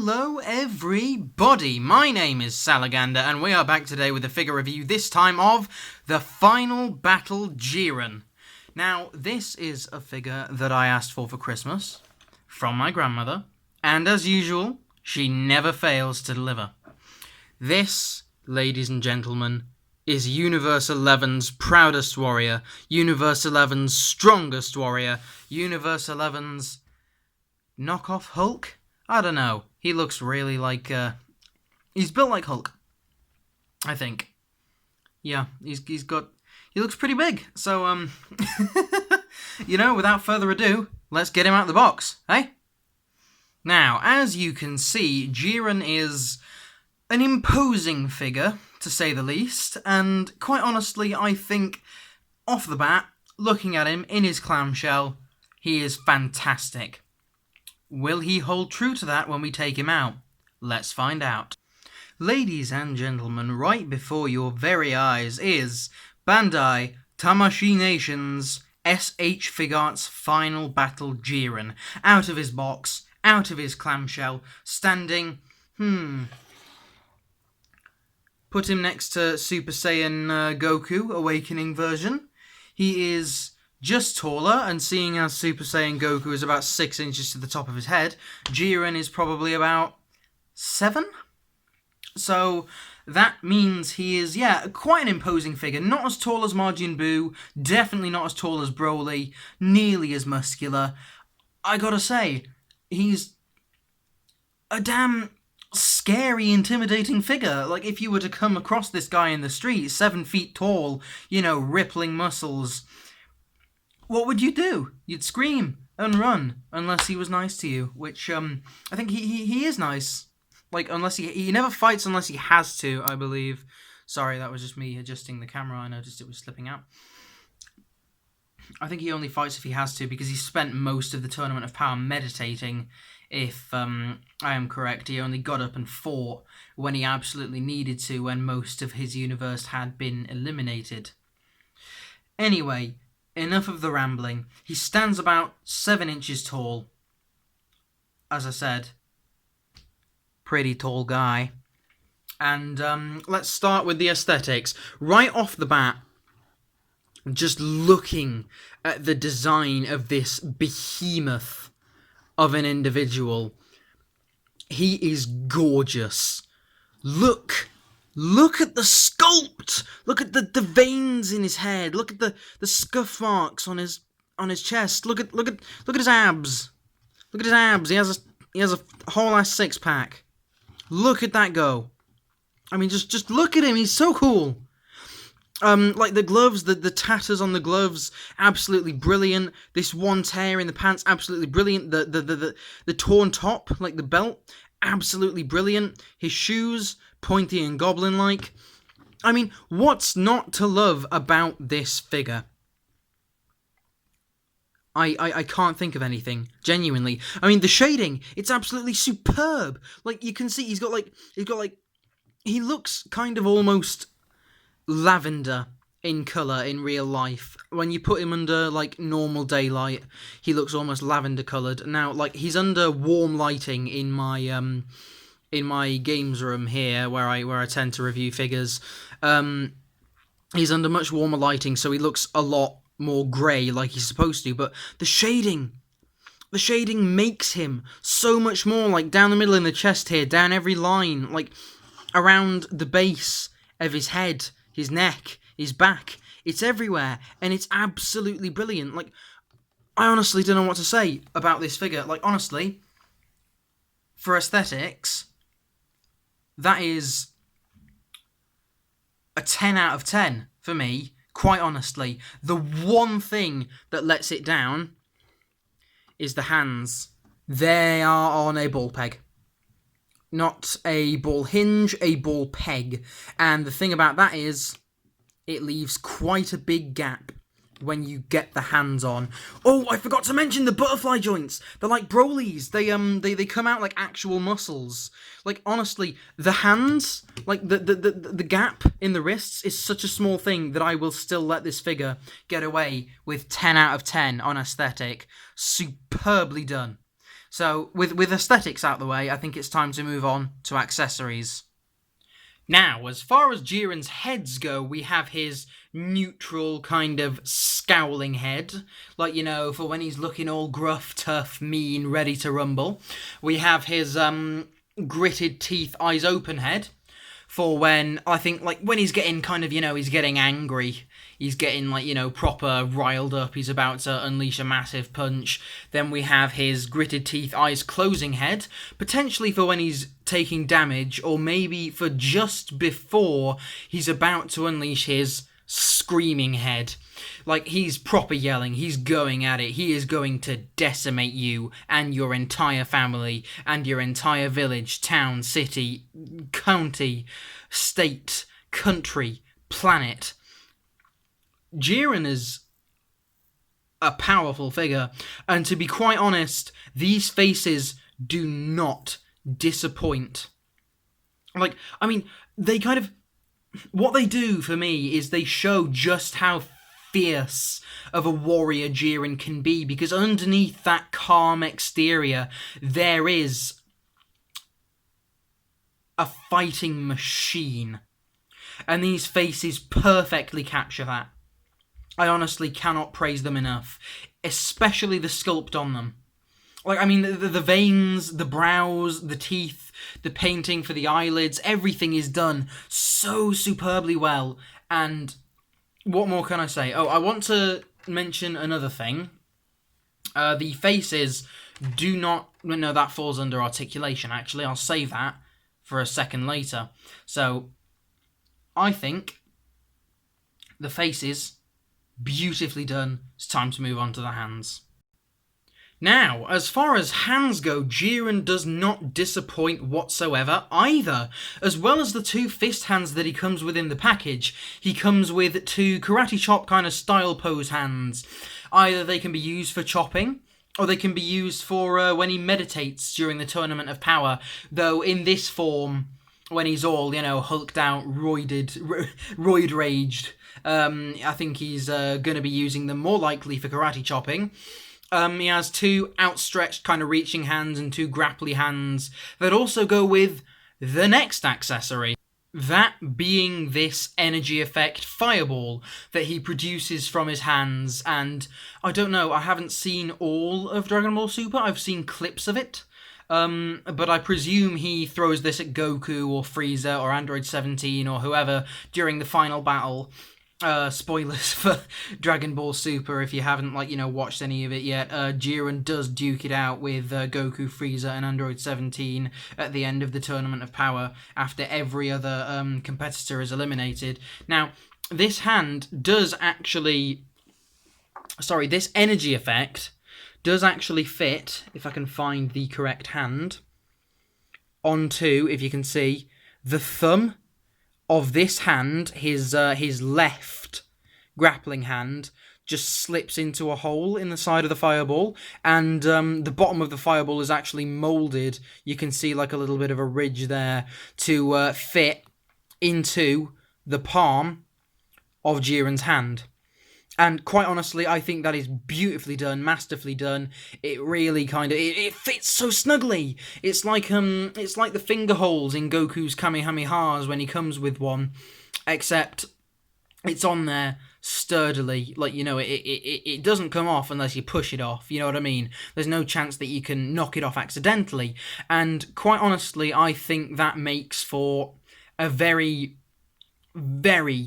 Hello everybody, my name is Salagander and we are back today with a figure review, this time of the Final Battle Jiren. Now, this is a figure that I asked for Christmas from my grandmother, and as usual, she never fails to deliver. This, ladies and gentlemen, is Universe 11's proudest warrior, Universe 11's strongest warrior, Universe 11's knockoff Hulk? I don't know. He looks really like, he's built like Hulk, I think. Yeah, he looks pretty big. So, without further ado, let's get him out of the box, eh? Now, as you can see, Jiren is an imposing figure, to say the least, and quite honestly, I think, off the bat, looking at him in his clamshell, he is fantastic. Will he hold true to that when we take him out? Let's find out. Ladies and gentlemen, right before your very eyes is Bandai Tamashii Nation's SH Figuarts Final Battle Jiren. Out of his box, out of his clamshell, standing, put him next to Super Saiyan Goku, Awakening version. He is just taller, and seeing as Super Saiyan Goku is about 6 inches to the top of his head, Jiren is probably about 7? So that means he is, quite an imposing figure. Not as tall as Majin Buu, definitely not as tall as Broly, nearly as muscular. I gotta say, he's a damn scary, intimidating figure. Like, if you were to come across this guy in the street, 7 feet tall, rippling muscles, what would you do? You'd scream and run, unless he was nice to you, which, I think he is nice. Like, unless he never fights unless he has to, I believe. Sorry, that was just me adjusting the camera, I noticed it was slipping out. I think he only fights if he has to, because he spent most of the Tournament of Power meditating, if I am correct. He only got up and fought when he absolutely needed to, when most of his universe had been eliminated. Anyway, enough of the rambling. He stands about 7 inches tall. As I said, pretty tall guy. And let's start with the aesthetics. Right off the bat, just looking at the design of this behemoth of an individual, he is gorgeous. Look at the sculpt. Look at the veins in his head. Look at the scuff marks on his chest. Look at his abs. Look at his abs. He has a whole ass 6-pack. Look at that go. I mean, just look at him. He's so cool. Like the gloves, the tatters on the gloves, absolutely brilliant. This one tear in the pants, absolutely brilliant. The torn top, like the belt, absolutely brilliant. His shoes, pointy and goblin-like. I mean, what's not to love about this figure? I can't think of anything, genuinely. I mean, the shading, it's absolutely superb. Like, you can see he looks kind of almost lavender in colour in real life. When you put him under, like, normal daylight, he looks almost lavender coloured. Now, like, he's under warm lighting in my games room here, where I tend to review figures. He's under much warmer lighting, so he looks a lot more grey, like he's supposed to, but the shading makes him so much more, like, down the middle in the chest here, down every line, like, around the base of his head, his neck, his back, it's everywhere, and it's absolutely brilliant. Like, I honestly don't know what to say about this figure. Like, honestly, for aesthetics, that is a 10 out of 10 for me, quite honestly. The one thing that lets it down is the hands. They are on a ball peg. Not a ball hinge, a ball peg. And the thing about that is, it leaves quite a big gap when you get the hands on. Oh, I forgot to mention the butterfly joints. They're like Broly's. They come out like actual muscles. Like, honestly, the hands, like the gap in the wrists is such a small thing that I will still let this figure get away with 10 out of 10 on aesthetic. Superbly done. So, with aesthetics out the way, I think it's time to move on to accessories. Now, as far as Jiren's heads go, we have his neutral kind of scowling head, like, you know, for when he's looking all gruff, tough, mean, ready to rumble. We have his gritted teeth, eyes open head, for when, I think, like, when he's getting kind of, you know, he's getting angry. He's getting, like, you know, proper riled up. He's about to unleash a massive punch. Then we have his gritted teeth, eyes closing head, potentially for when he's taking damage, or maybe for just before he's about to unleash his screaming head. Like, he's proper yelling, he's going at it, he is going to decimate you and your entire family and your entire village, town, city, county, state, country, planet. Jiren is a powerful figure, and to be quite honest, these faces do not disappoint. Like, I mean, they kind of... What they do for me is they show just how fierce of a warrior Jiren can be, because underneath that calm exterior, there is a fighting machine. And these faces perfectly capture that. I honestly cannot praise them enough, especially the sculpt on them. Like, I mean, the veins, the brows, the teeth, the painting for the eyelids, everything is done so superbly well. And what more can I say? Oh, I want to mention another thing. The faces do not... No, that falls under articulation, actually. I'll save that for a second later. So, I think the faces... beautifully done. It's time to move on to the hands. Now, as far as hands go, Jiren does not disappoint whatsoever either. As well as the two fist hands that he comes with in the package, he comes with two karate chop kind of style pose hands. Either they can be used for chopping, or they can be used for when he meditates during the Tournament of Power. Though in this form, when he's all, you know, hulked out, roid-raged, I think he's going to be using them more likely for karate chopping. He has two outstretched kind of reaching hands and two grapply hands that also go with the next accessory. That being this energy effect fireball that he produces from his hands. And I don't know, I haven't seen all of Dragon Ball Super. I've seen clips of it. But I presume he throws this at Goku or Frieza or Android 17 or whoever during the final battle. Spoilers for Dragon Ball Super if you haven't, like, you know, watched any of it yet. Jiren does duke it out with Goku, Frieza, and Android 17 at the end of the Tournament of Power after every other competitor is eliminated. Now, this hand does actually... Sorry, this energy effect does actually fit, if I can find the correct hand, onto, if you can see, the thumb of this hand, his left grappling hand, just slips into a hole in the side of the fireball, and the bottom of the fireball is actually moulded. You can see like a little bit of a ridge there to fit into the palm of Jiren's hand. And quite honestly, I think that is beautifully done, masterfully done. It really kind of it fits so snugly. It's like the finger holes in Goku's Kamehamehas when he comes with one, except it's on there sturdily. Like, you know, it doesn't come off unless you push it off. You know what I mean? There's no chance that you can knock it off accidentally. And quite honestly, I think that makes for a very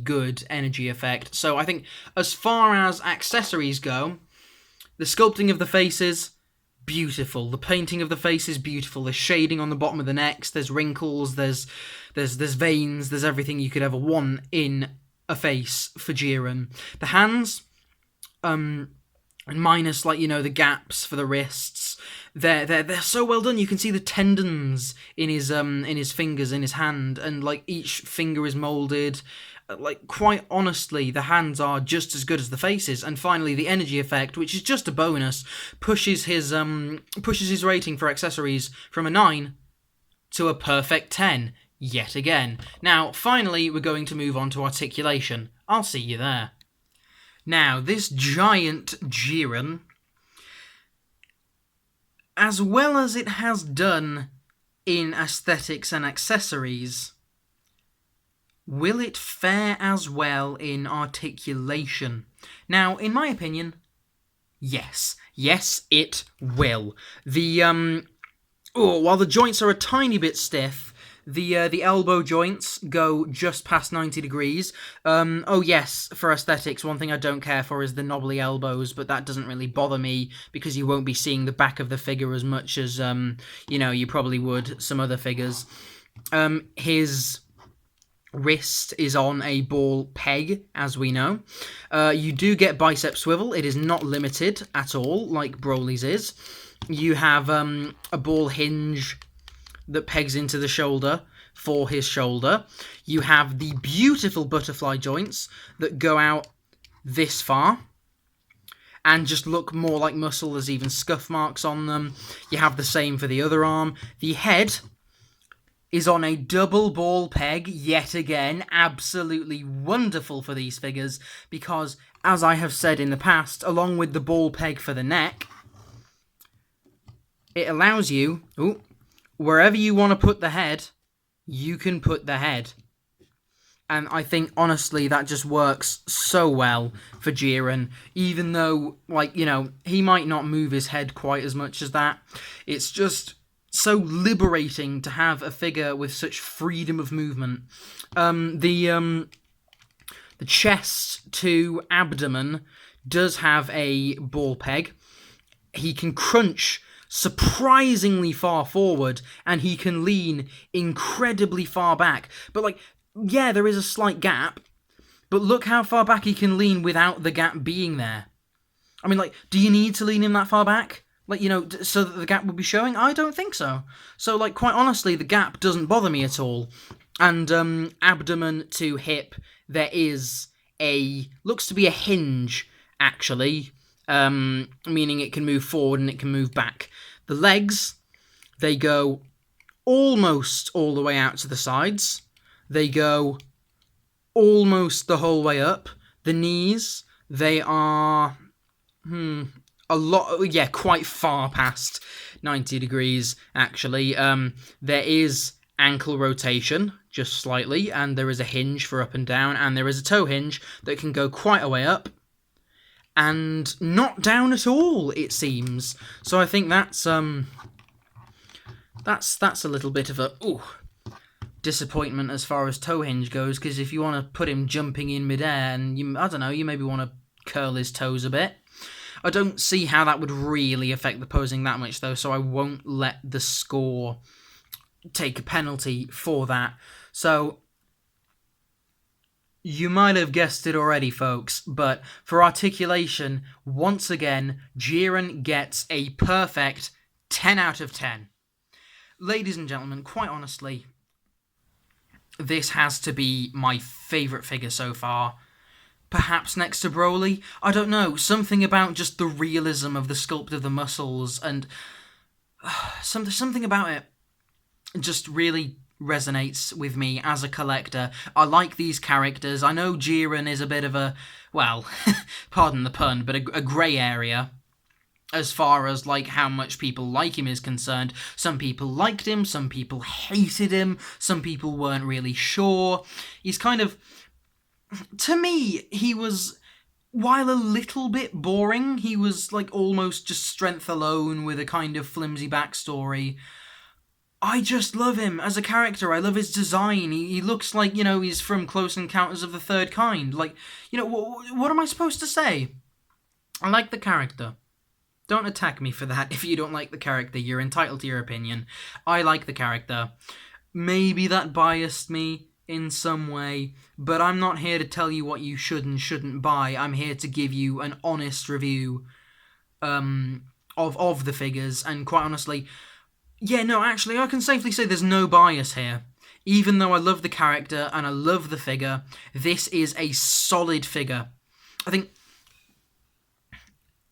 good energy effect. So I think as far as accessories go, the sculpting of the faces, beautiful. The painting of the face is beautiful. There's shading on the bottom of the necks, there's wrinkles, there's veins, there's everything you could ever want in a face for Jiren. The hands, minus, like, you know, the gaps for the wrists, they're so well done. You can see the tendons in his fingers, in his hand, and like each finger is molded. Like, quite honestly, the hands are just as good as the faces. And finally, the energy effect, which is just a bonus, pushes his rating for accessories from a 9 to a perfect 10 yet again. Now, finally, we're going to move on to articulation. I'll see you there. Now, this giant Jiren as well as it has done in aesthetics and accessories, will it fare as well in articulation? Now, in my opinion, yes. Yes, it will. While the joints are a tiny bit stiff, the elbow joints go just past 90 degrees. Yes, for aesthetics, one thing I don't care for is the knobbly elbows, but that doesn't really bother me because you won't be seeing the back of the figure as much as, you probably would some other figures. His wrist is on a ball peg, as we know. You do get bicep swivel. It is not limited at all, like Broly's is. You have a ball hinge that pegs into the shoulder for his shoulder. You have the beautiful butterfly joints that go out this far and just look more like muscle. There's even scuff marks on them. You have the same for the other arm. The head is on a double ball peg yet again. Absolutely wonderful for these figures because, as I have said in the past, along with the ball peg for the neck, it allows you, wherever you want to put the head, you can put the head. And I think, honestly, that just works so well for Jiren, even though, he might not move his head quite as much as that. It's just so liberating to have a figure with such freedom of movement. The chest to abdomen does have a ball peg. He can crunch surprisingly far forward, and he can lean incredibly far back. But, there is a slight gap, but look how far back he can lean without the gap being there. I mean, do you need to lean him that far back? So that the gap would be showing? I don't think so. So, quite honestly, the gap doesn't bother me at all. And, abdomen to hip, there is looks to be a hinge, actually, meaning it can move forward and it can move back. The legs, they go almost all the way out to the sides. They go almost the whole way up. The knees, they are quite far past 90 degrees, actually. There is ankle rotation, just slightly, and there is a hinge for up and down, and there is a toe hinge that can go quite a way up and not down at all, it seems. So I think that's a little bit of a disappointment as far as toe hinge goes, because if you want to put him jumping in midair, and you maybe want to curl his toes a bit. I don't see how that would really affect the posing that much, though, so I won't let the score take a penalty for that. So, you might have guessed it already, folks, but for articulation, once again, Jiren gets a perfect 10 out of 10. Ladies and gentlemen, quite honestly, this has to be my favourite figure so far. Perhaps next to Broly? I don't know. Something about just the realism of the sculpt of the muscles and something about it just really resonates with me as a collector. I like these characters. I know Jiren is a bit of a, pardon the pun, but a grey area as far as how much people like him is concerned. Some people liked him, some people hated him, some people weren't really sure. He's kind of, to me, he was, while a little bit boring, he was almost just strength alone with a kind of flimsy backstory. I just love him as a character. I love his design. He looks like, he's from Close Encounters of the Third Kind. What am I supposed to say? I like the character. Don't attack me for that. If you don't like the character, you're entitled to your opinion. I like the character. Maybe that biased me in some way, but I'm not here to tell you what you should and shouldn't buy. I'm here to give you an honest review of the figures, and quite honestly, actually, I can safely say there's no bias here. Even though I love the character and I love the figure, this is a solid figure. I think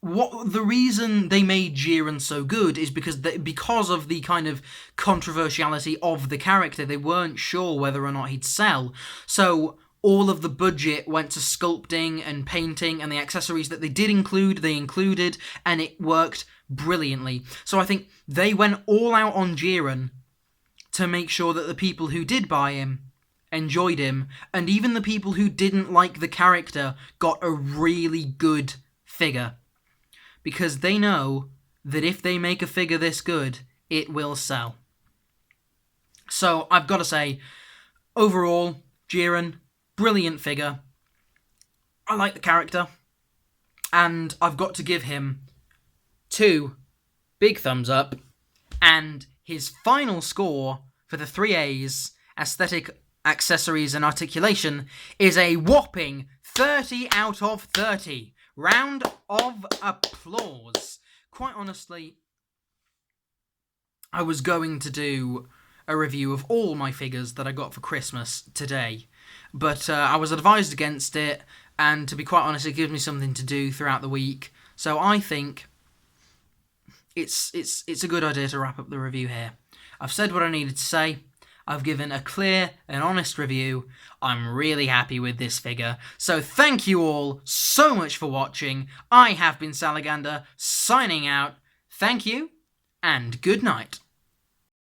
the reason they made Jiren so good is because of the kind of controversiality of the character. They weren't sure whether or not he'd sell. So all of the budget went to sculpting and painting, and the accessories that they did include, they included, and it worked brilliantly. So I think they went all out on Jiren to make sure that the people who did buy him enjoyed him, and even the people who didn't like the character got a really good figure. Because they know that if they make a figure this good, it will sell. So I've got to say, overall, Jiren, brilliant figure. I like the character. And I've got to give him 2 big thumbs up. And his final score for the 3 A's, aesthetic, accessories and articulation, is a whopping 30 out of 30. Round of applause. Quite honestly, I was going to do a review of all my figures that I got for Christmas today, but I was advised against it, and to be quite honest, it gives me something to do throughout the week, so I think it's a good idea to wrap up the review here. I've said what I needed to say. I've given a clear and honest review. I'm really happy with this figure. So thank you all so much for watching. I have been Salagander, signing out. Thank you, and good night.